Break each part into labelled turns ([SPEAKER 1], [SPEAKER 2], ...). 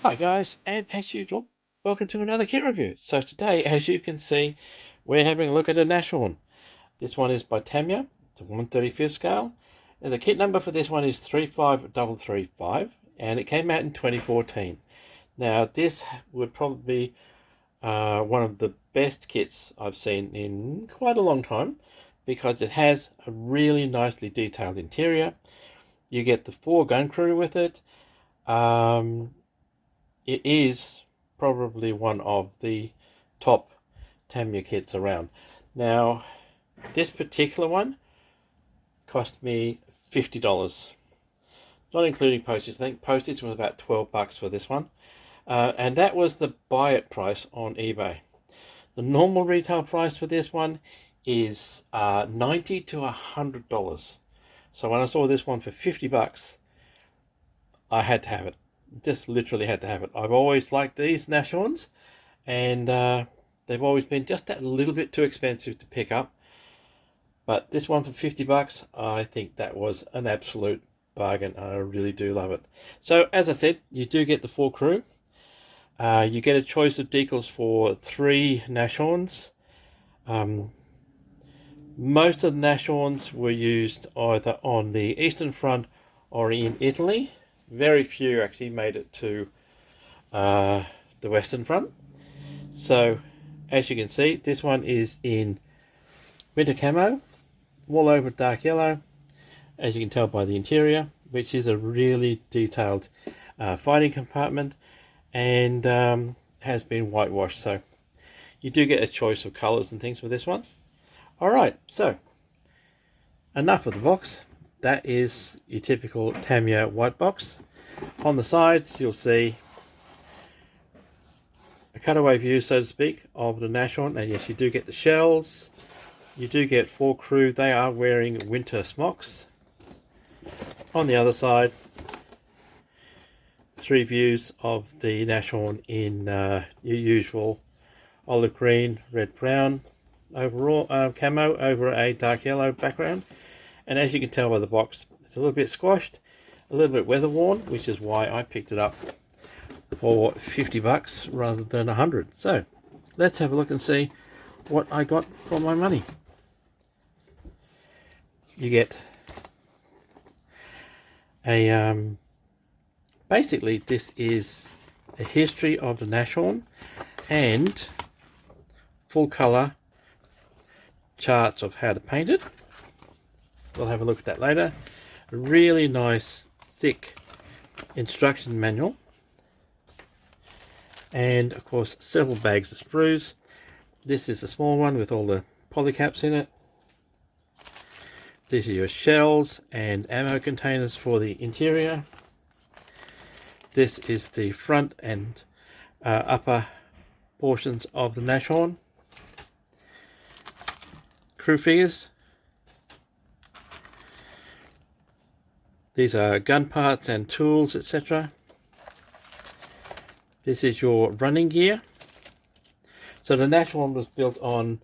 [SPEAKER 1] Hi guys, and as usual, welcome to another kit review. So today, as you can see, we're having a look at a Nashorn. This one is by Tamiya, it's a 1/35 scale, and the kit number for this one is 35335, and it came out in 2014. Now this would probably be one of the best kits I've seen in quite a long time, because it has a really nicely detailed interior. You get the 4 gun crew with it. It is probably one of the top Tamiya kits around. Now, this particular one cost me $50, not including postage. I think postage was about $12 for this one, and that was the buy it price on eBay. The normal retail price for this one is $90 to $100. So when I saw this one for $50, I had to have it. Just literally had to have it. I've always liked these Nashorns, and they've always been just that little bit too expensive to pick up. But this one for $50, I think that was an absolute bargain. I really do love it. So as I said, you do get the 4 crew. You get a choice of decals for 3 Nashorns. Most of the Nashorns were used either on the Eastern Front or in Italy. Very few actually made it to the Western Front. So as you can see, this one is in winter camo, all over dark yellow, as you can tell by the interior, which is a really detailed fighting compartment, and has been whitewashed. So you do get a choice of colors and things for this one. Alright, so enough of the box. That is your typical Tamiya white box. On the sides you'll see a cutaway view, so to speak, of the Nashorn, and yes, you do get the shells. You do get 4 crew. They are wearing winter smocks. On the other side, 3 views of the Nashorn in your usual olive green, red, brown overall camo over a dark yellow background. And as you can tell by the box, it's a little bit squashed, a little bit weather worn, which is why I picked it up for $50 rather than $100. So let's have a look and see what I got for my money. You get a basically this is a history of the Nashorn and full color charts of how to paint it. We'll have a look at that later. A really nice thick instruction manual, and of course several bags of sprues. This is a small one with all the polycaps in it. These are your shells and ammo containers for the interior. This is the front and upper portions of the Nashorn. Crew figures. These are gun parts and tools, etc. This is your running gear. So the Nashorn was built on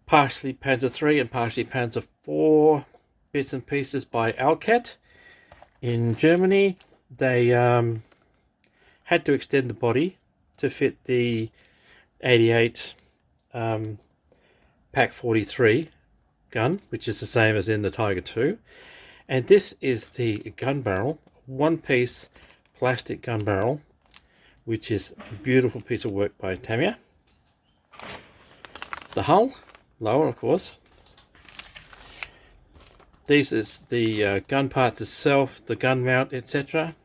[SPEAKER 1] partially Panzer III and partially Panzer IV bits and pieces by Alcat in Germany. They had to extend the body to fit the 88 Pak43 gun, which is the same as in the Tiger II. And this is the gun barrel, one-piece plastic gun barrel, which is a beautiful piece of work by Tamiya. The hull, lower of course. This is the gun parts itself, the gun mount, etc.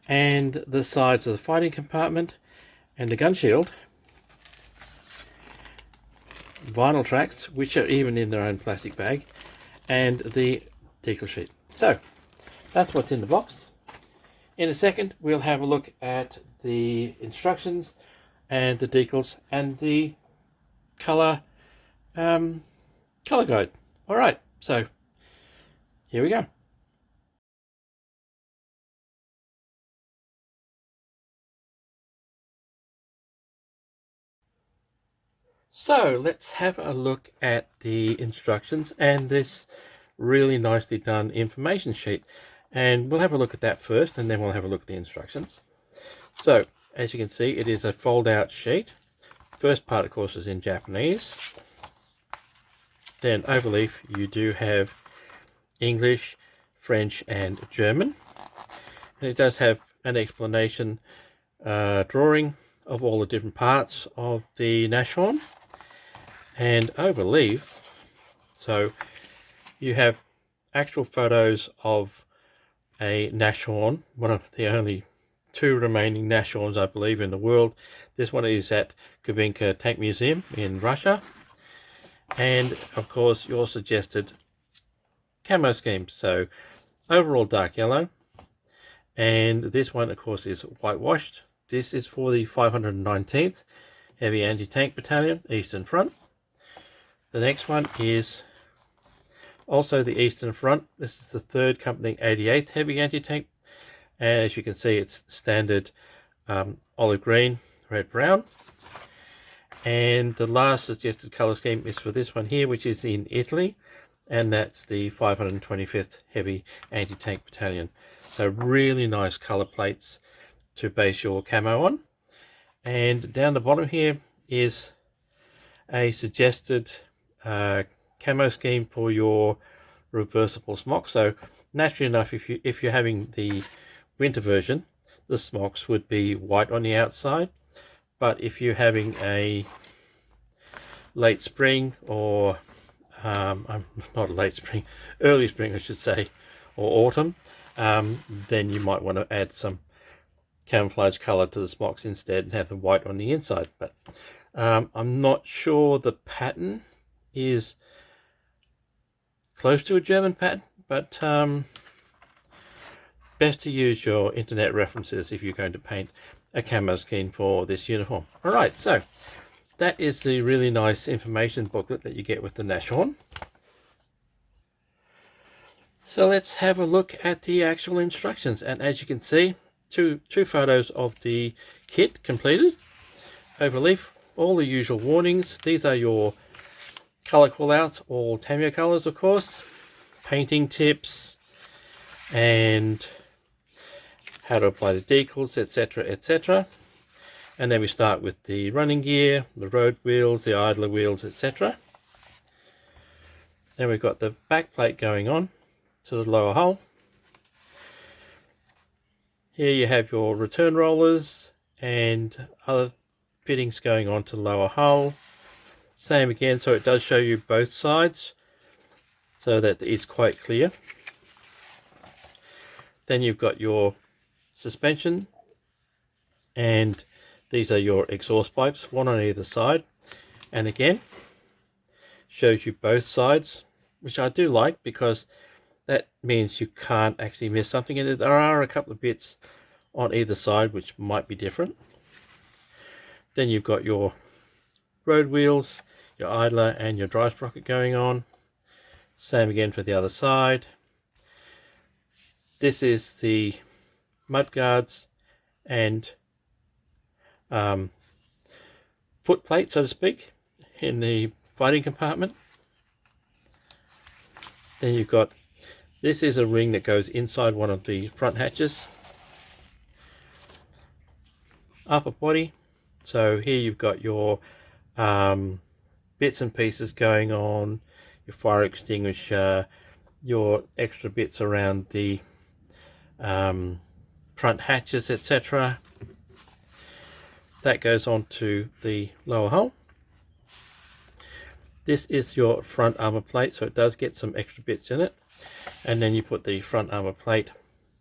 [SPEAKER 1] And the sides of the fighting compartment and the gun shield. Vinyl tracks, which are even in their own plastic bag, and the decal sheet. So that's what's in the box. In a second we'll have a look at the instructions and the decals and the color guide. Alright, so here we go. So let's have a look at the instructions and this really nicely done information sheet, and we'll have a look at that first, and then we'll have a look at the instructions. So as you can see, it is a fold out sheet. First part of course is in Japanese, then overleaf you do have English, French and German, and it does have an explanation drawing of all the different parts of the Nashorn, and overleaf, so you have actual photos of a Nashorn, one of the only 2 remaining Nashorns I believe in the world. This one is at Kubinka Tank Museum in Russia, and of course your suggested camo scheme. So overall dark yellow, and this one of course is whitewashed. This is for the 519th Heavy Anti-Tank Battalion, Eastern Front. The next one is also the Eastern Front. This is the 3rd Company 88th Heavy Anti-Tank, and as you can see it's standard olive green, red, brown. And the last suggested colour scheme is for this one here, which is in Italy, and that's the 525th Heavy Anti-Tank Battalion. So really nice colour plates to base your camo on. And down the bottom here is a suggested camo scheme for your reversible smock. So naturally enough, if you're having the winter version, the smocks would be white on the outside, but if you're having a late spring or not late spring, early spring I should say, or autumn, then you might want to add some camouflage color to the smocks instead and have the white on the inside. But I'm not sure the pattern is close to a German pattern, but best to use your internet references if you're going to paint a camo scheme for this uniform. Alright, so that is the really nice information booklet that you get with the Nashorn. So let's have a look at the actual instructions, and as you can see, two photos of the kit completed. Overleaf, all the usual warnings. These are your color callouts, all Tamiya colors of course, painting tips, and how to apply the decals, etc, etc. And then we start with the running gear, the road wheels, the idler wheels, etc. Then we've got the back plate going on to the lower hull. Here you have your return rollers and other fittings going on to the lower hull. Same again, so it does show you both sides, so that it's quite clear. Then you've got your suspension, and these are your exhaust pipes, one on either side, and again shows you both sides, which I do like because that means you can't actually miss something, and there are a couple of bits on either side which might be different. Then you've got your road wheels, your idler and your dry sprocket going on. Same again for the other side. This is the mud guards and foot plate, so to speak, in the fighting compartment. Then you've got, this is a ring that goes inside one of the front hatches. Upper body, so here you've got your bits and pieces going on, your fire extinguisher, your extra bits around the front hatches, etc. That goes on to the lower hull. This is your front armor plate, so it does get some extra bits in it, and then you put the front armor plate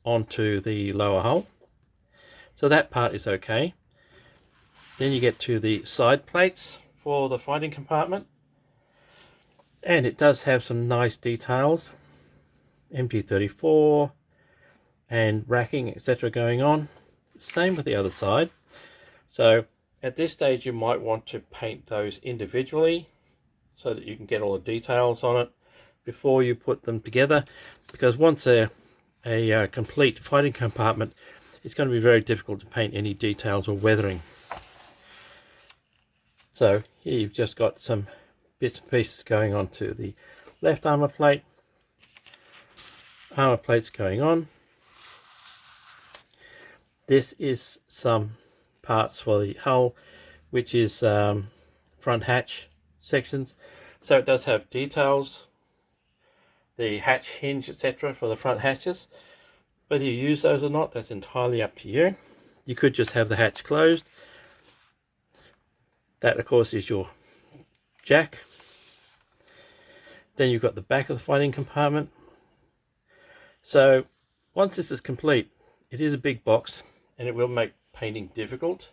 [SPEAKER 1] onto the lower hull, so that part is okay. Then you get to the side plates for the fighting compartment, and it does have some nice details, MG34 and racking, etc. going on. Same with the other side. So at this stage you might want to paint those individually so that you can get all the details on it before you put them together, because once a complete fighting compartment, it's going to be very difficult to paint any details or weathering. So here you've just got some bits and pieces going on to the left armor plate, armor plates going on. This is some parts for the hull, which is front hatch sections. So it does have details, the hatch hinge, etc. for the front hatches. Whether you use those or not, that's entirely up to you. You could just have the hatch closed. That, of course, is your jack. Then you've got the back of the fighting compartment. So once this is complete, it is a big box and it will make painting difficult,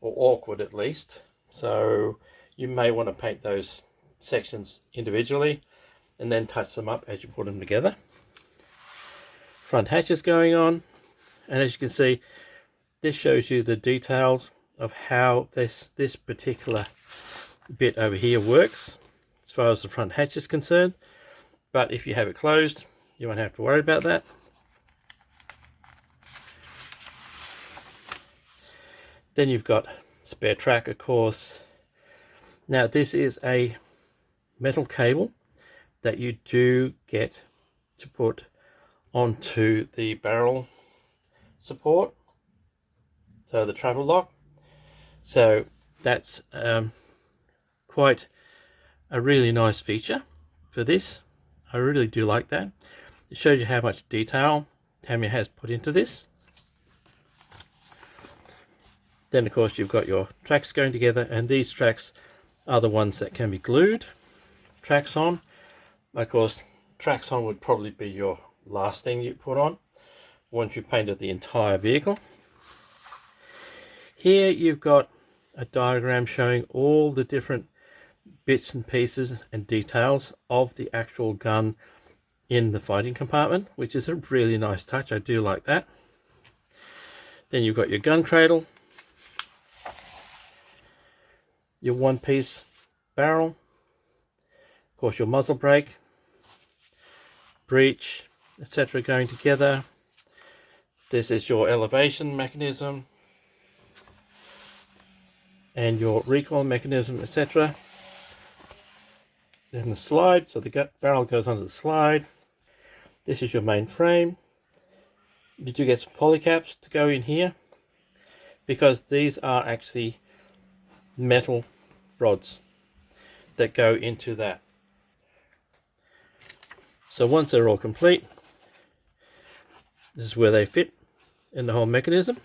[SPEAKER 1] or awkward at least. So you may want to paint those sections individually and then touch them up as you put them together. Front hatches going on, and as you can see, this shows you the details of how this particular bit over here works as far as the front hatch is concerned. But if you have it closed, you won't have to worry about that. Then you've got spare track, of course. Now this is a metal cable that you do get to put onto the barrel support, so the travel lock. So that's quite a really nice feature for this. I really do like that. It shows you how much detail Tamiya has put into this. Then of course you've got your tracks going together, and these tracks are the ones that can be glued tracks on. Of course, tracks on would probably be your last thing you put on once you've painted the entire vehicle. Here you've got a diagram showing all the different bits and pieces and details of the actual gun in the fighting compartment, which is a really nice touch. I do like that. Then you've got your gun cradle, your one-piece barrel, of course your muzzle brake, breech, etc. going together. This is your elevation mechanism and your recoil mechanism, etc. Then the slide, so the barrel goes under the slide. This is your main frame. You do get some polycaps to go in here, because these are actually metal rods that go into that. So once they're all complete, this is where they fit in the whole mechanism.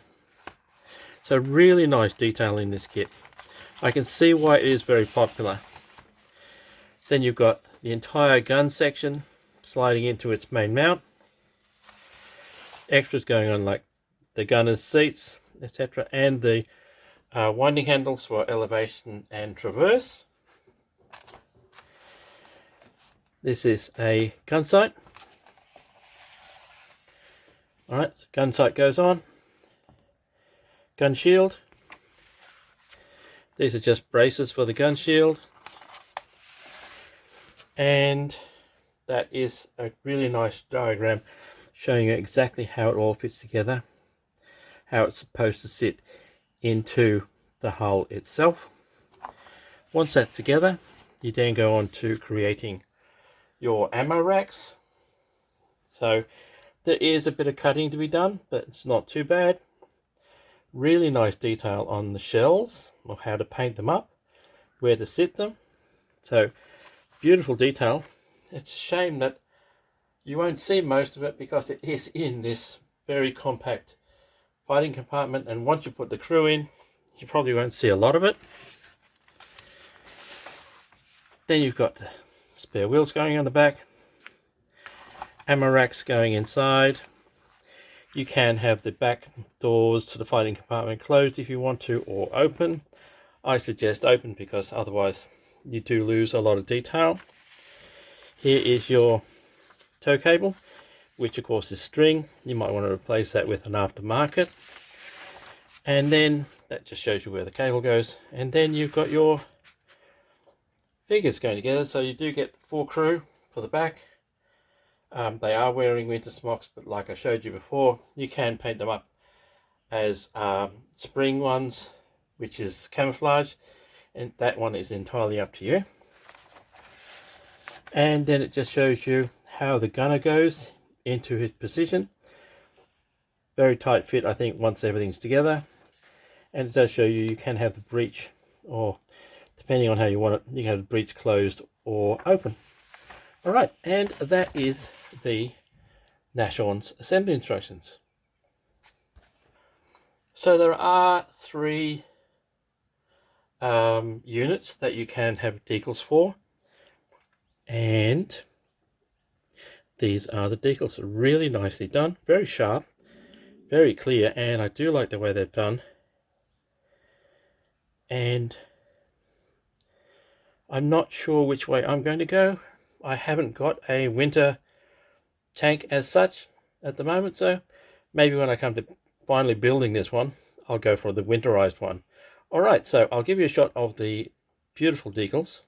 [SPEAKER 1] So really nice detail in this kit. I can see why it is very popular. Then you've got the entire gun section sliding into its main mount. Extras going on like the gunner's seats, etc. and the winding handles for elevation and traverse. This is a gun sight. Alright, so gun sight goes on. Gun shield. These are just braces for the gun shield. And that is a really nice diagram showing you exactly how it all fits together, how it's supposed to sit into the hull itself. Once that's together, you then go on to creating your ammo racks. So there is a bit of cutting to be done, but it's not too bad. Really nice detail on the shells, or how to paint them up, where to sit them. So beautiful detail. It's a shame that you won't see most of it because it is in this very compact fighting compartment, and once you put the crew in, you probably won't see a lot of it. Then you've got the spare wheels going on the back, ammo racks going inside. You can have the back doors to the fighting compartment closed if you want to, or open. I suggest open because otherwise you do lose a lot of detail. Here is your tow cable, which of course is string. You might want to replace that with an aftermarket. And then that just shows you where the cable goes. And then you've got your figures going together. So you do get full crew for the back. They are wearing winter smocks, but like I showed you before, you can paint them up as spring ones, which is camouflage, and that one is entirely up to you. And then it just shows you how the gunner goes into his position. Very tight fit, I think, once everything's together. And it does show you can have the breech, or depending on how you want it, you can have the breech closed or open. All right, and that is the Nashorns assembly instructions. So there are 3 units that you can have decals for, and these are the decals. Really nicely done, very sharp, very clear, and I do like the way they've done. And I'm not sure which way I'm going to go. I haven't got a winter tank as such at the moment, so maybe when I come to finally building this one, I'll go for the winterized one. All right, so I'll give you a shot of the beautiful decals.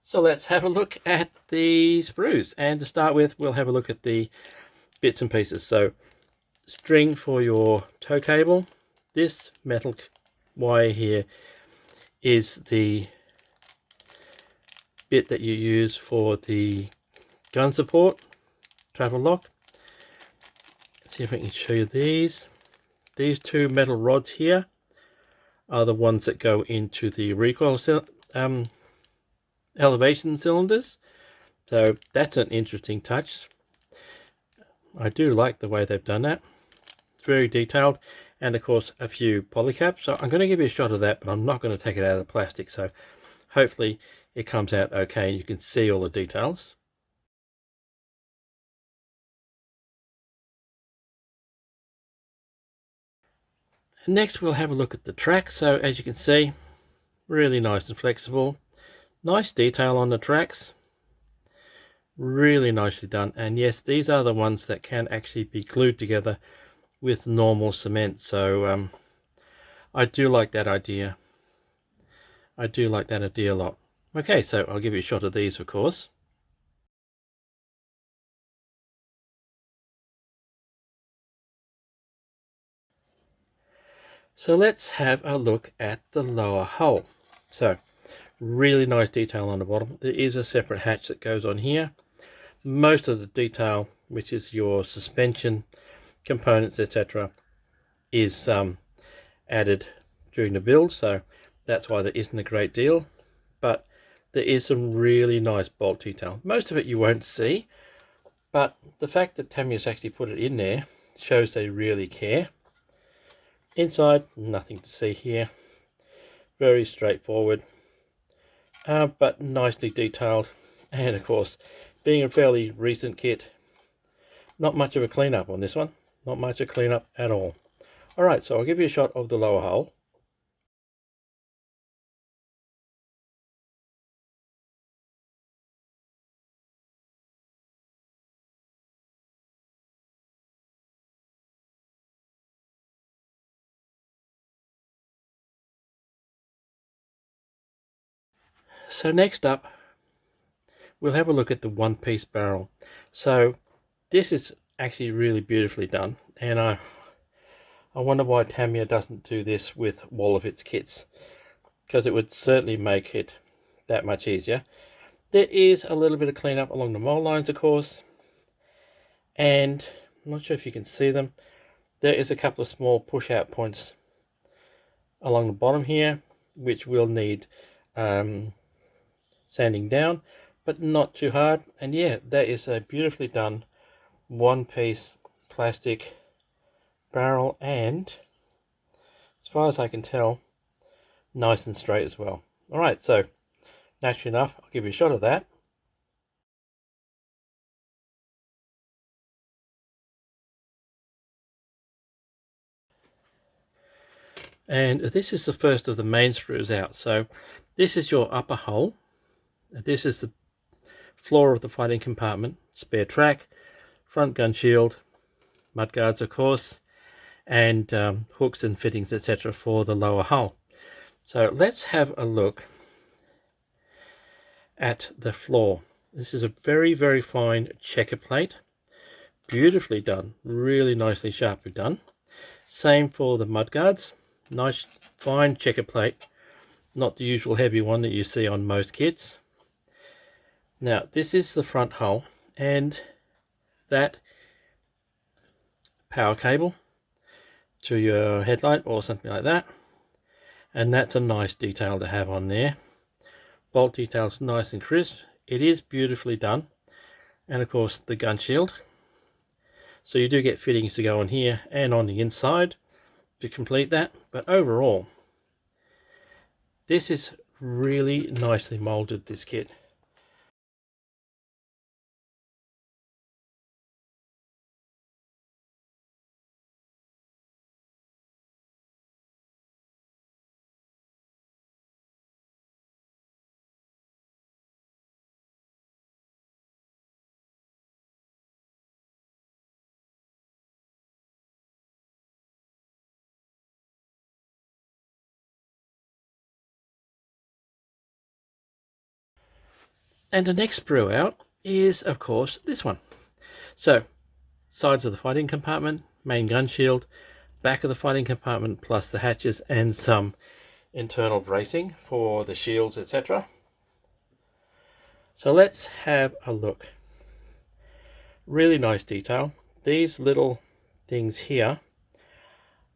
[SPEAKER 1] So let's have a look at the sprues, and to start with, we'll have a look at the bits and pieces. So string for your tow cable. This metal wire here is the bit that you use for the gun support, travel lock. Let's see if I can show you these. These 2 metal rods here are the ones that go into the recoil elevation cylinders. So that's an interesting touch. I do like the way they've done that. It's very detailed, and of course a few polycaps. So I'm going to give you a shot of that, but I'm not going to take it out of the plastic, so hopefully it comes out okay and you can see all the details. And next we'll have a look at the track. So as you can see, really nice and flexible, nice detail on the tracks, really nicely done. And yes, these are the ones that can actually be glued together with normal cement. So I do like that idea. I do like that idea a lot. Okay, so I'll give you a shot of these, of course. So let's have a look at the lower hull. So really nice detail on the bottom. There is a separate hatch that goes on here. Most of the detail, which is your suspension components, etc., is added during the build, so that's why there isn't a great deal, but there is some really nice bolt detail. Most of it you won't see, but the fact that Tamiya's actually put it in there shows they really care. Inside, nothing to see here, very straightforward, but nicely detailed. And of course, being a fairly recent kit, not much of a cleanup on this one, not much of a cleanup at all. All right, so I'll give you a shot of the lower hull. So next up, we'll have a look at the one-piece barrel. So this is actually really beautifully done, and I wonder why Tamiya doesn't do this with all of its kits, because it would certainly make it that much easier. There is a little bit of cleanup along the mold lines, of course, and I'm not sure if you can see them. There is a couple of small push-out points along the bottom here, which will need sanding down, but not too hard. And yeah, that is a beautifully done one-piece plastic barrel, and as far as I can tell, nice and straight as well. All right, so naturally enough, I'll give you a shot of that. And this is the first of the main sprues out. So this is your upper hull. This is the floor of the fighting compartment, spare track, front gun shield, mudguards of course, and hooks and fittings, etc. for the lower hull. So let's have a look at the floor. This is a very, very fine checker plate, beautifully done, really nicely sharply done. Same for the mudguards, nice fine checker plate, not the usual heavy one that you see on most kits. Now this is the front hull, and that power cable to your headlight or something like that, and that's a nice detail to have on there. Bolt details nice and crisp. It is beautifully done. And of course the gun shield, so you do get fittings to go on here and on the inside to complete that. But overall, this is really nicely molded, this kit. And the next sprue out is of course this one. So sides of the fighting compartment, main gun shield, back of the fighting compartment, plus the hatches and some internal bracing for the shields, etc. So let's have a look. Really nice detail. These little things here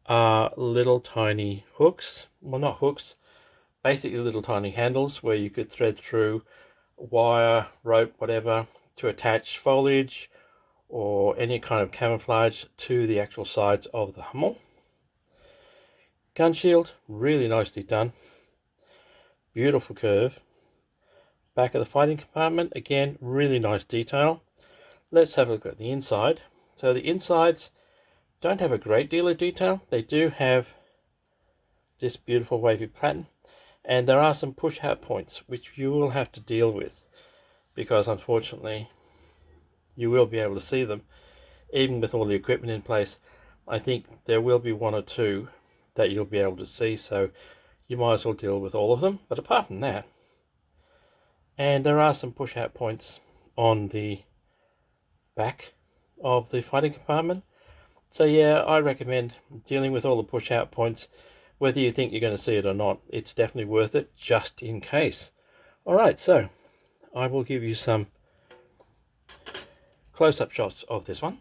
[SPEAKER 1] are little tiny hooks. Well, not hooks, basically little tiny handles where you could thread through wire, rope, whatever, to attach foliage or any kind of camouflage to the actual sides of the Hummel. Gun shield, really nicely done. Beautiful curve. Back of the fighting compartment, again, really nice detail. Let's have a look at the inside. So the insides don't have a great deal of detail. They do have this beautiful wavy pattern, and there are some push out points which you will have to deal with, because unfortunately you will be able to see them even with all the equipment in place. I think there will be one or two that you'll be able to see, so you might as well deal with all of them. But apart from that, and there are some push out points on the back of the fighting compartment. So yeah, I recommend dealing with all the push out points, whether you think you're going to see it or not. It's definitely worth it, just in case. Alright, so I will give you some close-up shots of this one.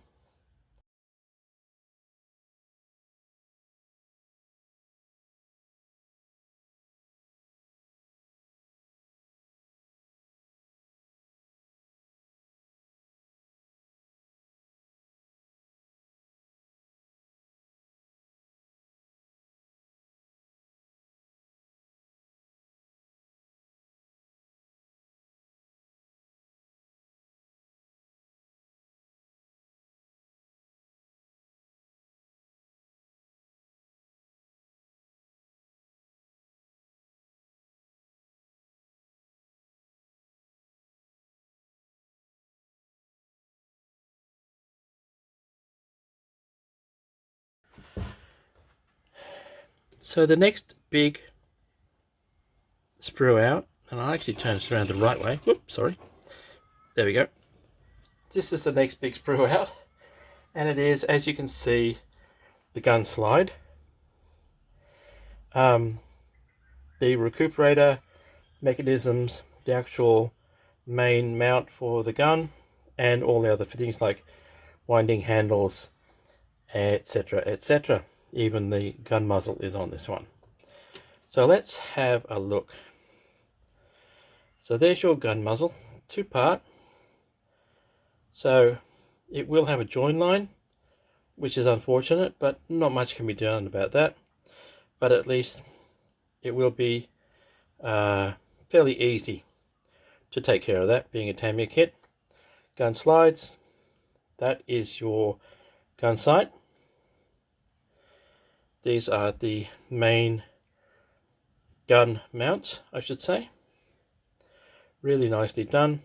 [SPEAKER 1] So the next big sprue out, and I'll actually turn this around the right way. Whoops, sorry. There we go. This is the next big sprue out, and it is, as you can see, the gun slide. The recuperator mechanisms, the actual main mount for the gun, and all the other fittings like winding handles, etc, etc. Even the gun muzzle is on this one. So let's have a look. So there's your gun muzzle, two-part. So it will have a join line, which is unfortunate, but not much can be done about that. But at least it will be fairly easy to take care of that, being a Tamiya kit. Gun slides, that is your gun sight. These are the main gun mounts, I should say. Really nicely done.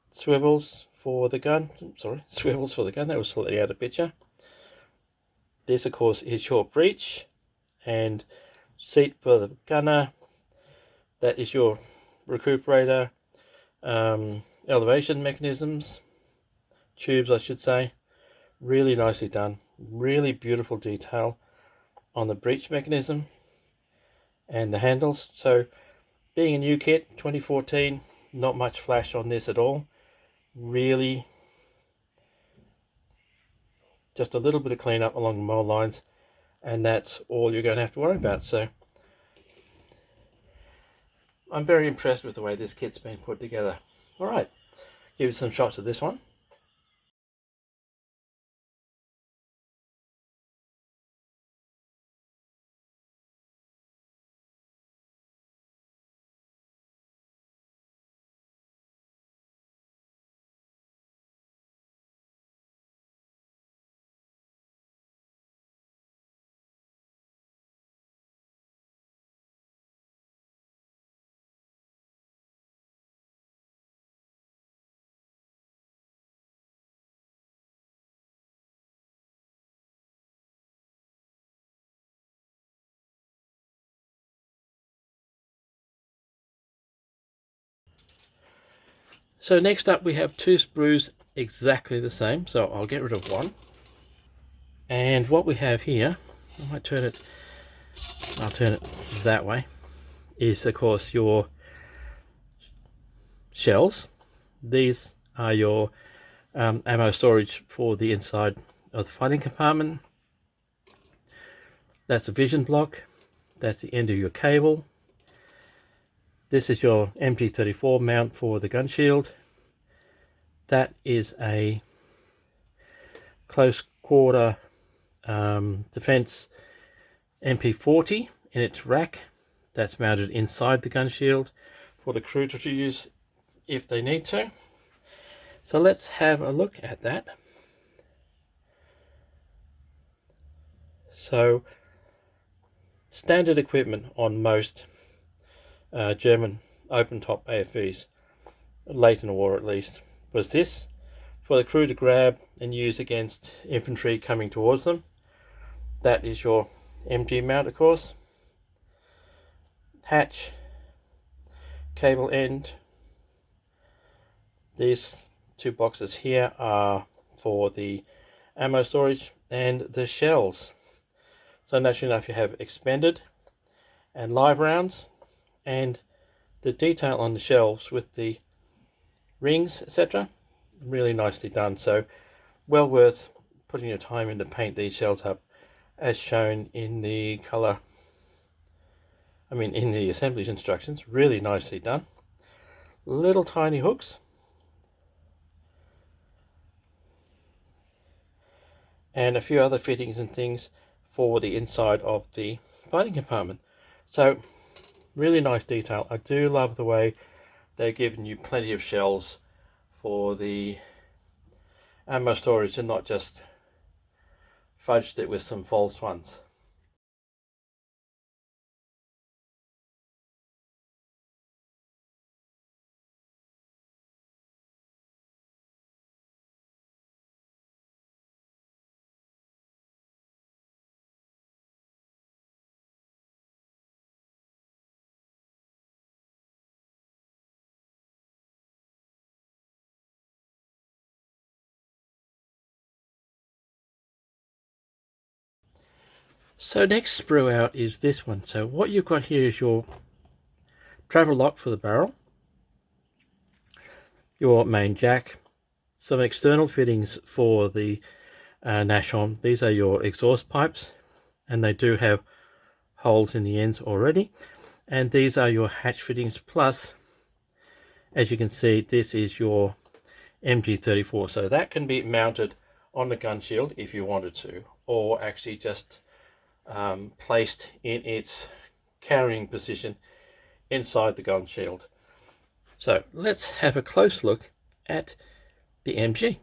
[SPEAKER 1] Swivels for the gun. Sorry, swivels for the gun. That was slightly out of picture. This, of course, is your breech and seat for the gunner. That is your recuperator, elevation mechanisms, tubes, I should say. Really nicely done. Really beautiful detail on the breech mechanism. and the handles. So being a new kit, 2014, not much flash on this at all. Really just a little bit of cleanup along the mold lines, and that's all you're going to have to worry about. So I'm very impressed with the way this kit's been put together. All right, give you some shots of this one. So next up we have two sprues exactly the same, so I'll get rid of one. And what we have here, I'll turn it that way, is of course your shells. These are your ammo storage for the inside of the fighting compartment. That's a vision block. That's the end of your cable. This is your MG34 mount for the gun shield. That is a close quarter defense MP40 in its rack. That's mounted inside the gun shield for the crew to use if they need to. So let's have a look at that. So standard equipment on most German open-top AFVs, late in the war at least, was this for the crew to grab and use against infantry coming towards them. That is your MG mount, of course. Hatch, cable end. These two boxes here are for the ammo storage and the shells. So naturally enough, you have expended and live rounds, and the detail on the shelves with the rings, etc., really nicely done. So well worth putting your time in to paint these shells up, as shown in the color, in the assembly instructions. Really nicely done. Little tiny hooks, and a few other fittings and things for the inside of the fighting compartment. So really nice detail. I do love the way they've given you plenty of shells for the ammo storage and not just fudged it with some false ones. So next sprue out is this one. So what you've got here is your travel lock for the barrel, your main jack, some external fittings for the Nashorn. These are your exhaust pipes, and they do have holes in the ends already. And these are your hatch fittings, plus, as you can see, this is your MG34. So that can be mounted on the gun shield if you wanted to, or actually just placed in its carrying position inside the gun shield. So let's have a close look at the MG.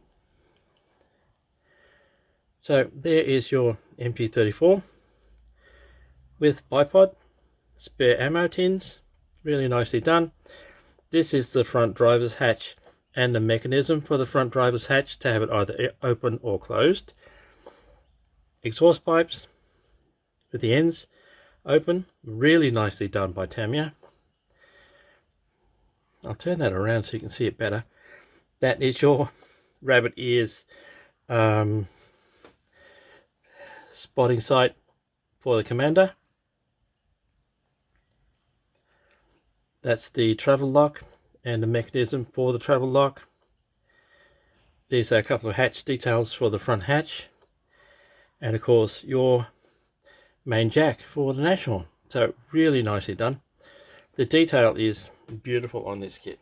[SPEAKER 1] So there is your MG34 with bipod, spare ammo tins, really nicely done. This is the front driver's hatch and the mechanism for the front driver's hatch to have it either open or closed. Exhaust pipes with the ends open, really nicely done by Tamiya. I'll turn that around so you can see it better. That is your rabbit ears spotting sight for the commander. That's the travel lock and the mechanism for the travel lock. These are a couple of hatch details for the front hatch, and of course your main jack for the Nashorn. So really nicely done. The detail is beautiful on this kit.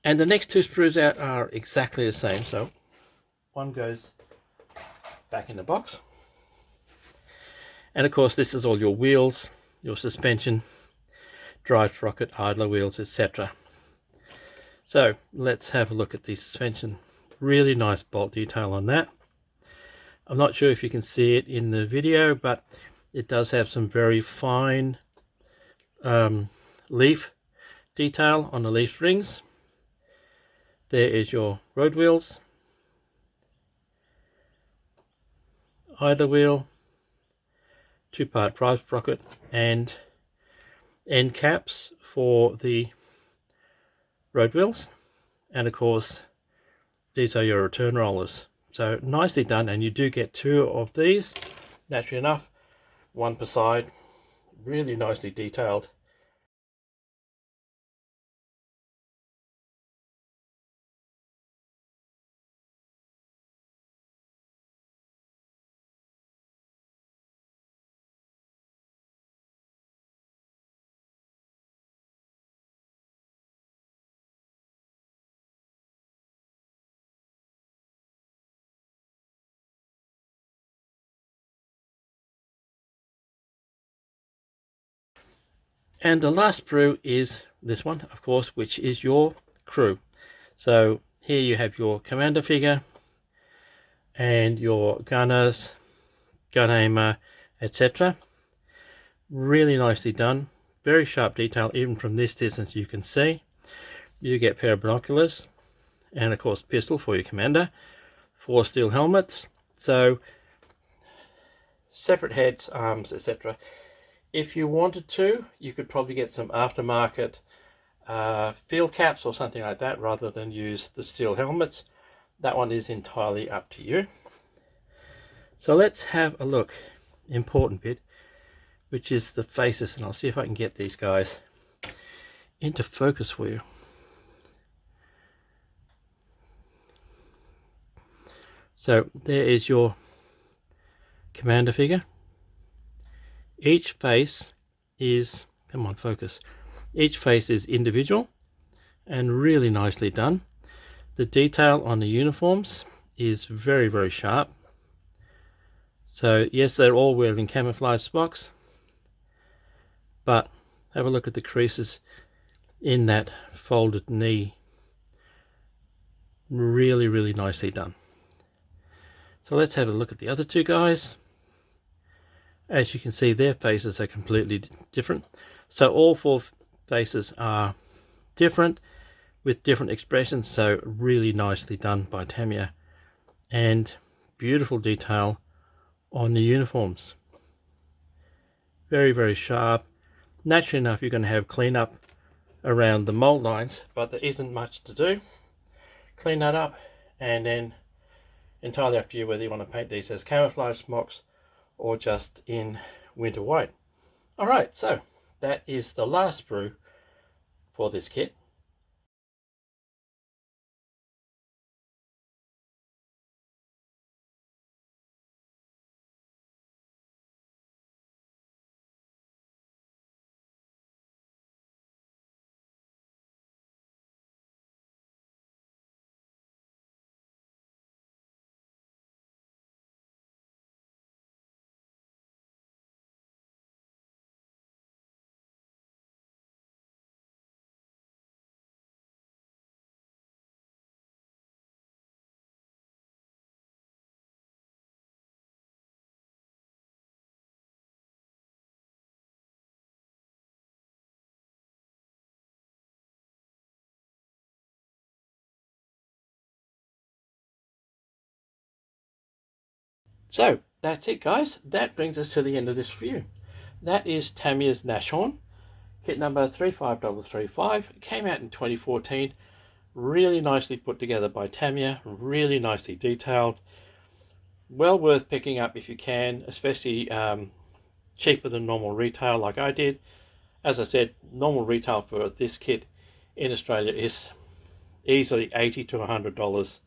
[SPEAKER 1] And the next two sprues out are exactly the same. So one goes back in the box. And of course this is all your wheels, your suspension, drive sprocket, idler wheels, etc. So let's have a look at the suspension. Really nice bolt detail on that. I'm not sure if you can see it in the video, but it does have some very fine leaf detail on the leaf springs. There is your road wheels, idler wheel, two-part drive sprocket, and end caps for the road wheels. And of course these are your return rollers. So nicely done, and you do get two of these, naturally enough, one per side. Really nicely detailed. And the last sprue is this one, of course, which is your crew. So here you have your commander figure and your gunners, gun aimer, etc. Really nicely done. Very sharp detail, even from this distance you can see. You get a pair of binoculars and of course pistol for your commander, 4 steel helmets. So separate heads, arms, etc. If you wanted to, you could probably get some aftermarket field caps or something like that rather than use the steel helmets. That one is entirely up to you. So let's have a look. Important bit, which is the faces, and I'll see if I can get these guys into focus for you. So there is your commander figure. Each face is, come on, focus. Each face is individual and really nicely done. The detail on the uniforms is very, very sharp. So yes, they're all wearing camouflage smocks, but have a look at the creases in that folded knee. Really, really nicely done. So let's have a look at the other two guys. As you can see, their faces are completely different. So all 4 faces are different with different expressions. So really nicely done by Tamiya, and beautiful detail on the uniforms. Very, very sharp. Naturally enough, you're going to have cleanup around the mold lines, but there isn't much to do. Clean that up, and then entirely up to you whether you want to paint these as camouflage smocks or just in winter white. Alright, so that is the last sprue for this kit. So that's it, guys. That brings us to the end of this review. That is Tamiya's Nashorn, kit number 35335. It came out in 2014. Really nicely put together by Tamiya, really nicely detailed. Well worth picking up if you can, especially cheaper than normal retail like I did. As I said, normal retail for this kit in Australia is easily $80 to $100.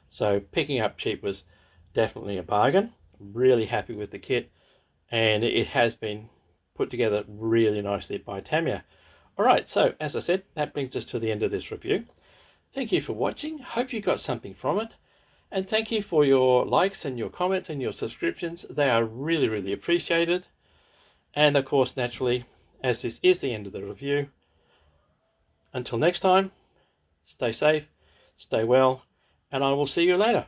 [SPEAKER 1] So picking up cheap was definitely a bargain. Really happy with the kit, and it has been put together really nicely by Tamiya. Alright, so as I said, that brings us to the end of this review. Thank you for watching. Hope you got something from it. And thank you for your likes and your comments and your subscriptions. They are really, really appreciated. And of course, naturally, as this is the end of the review, until next time, stay safe, stay well, and I will see you later.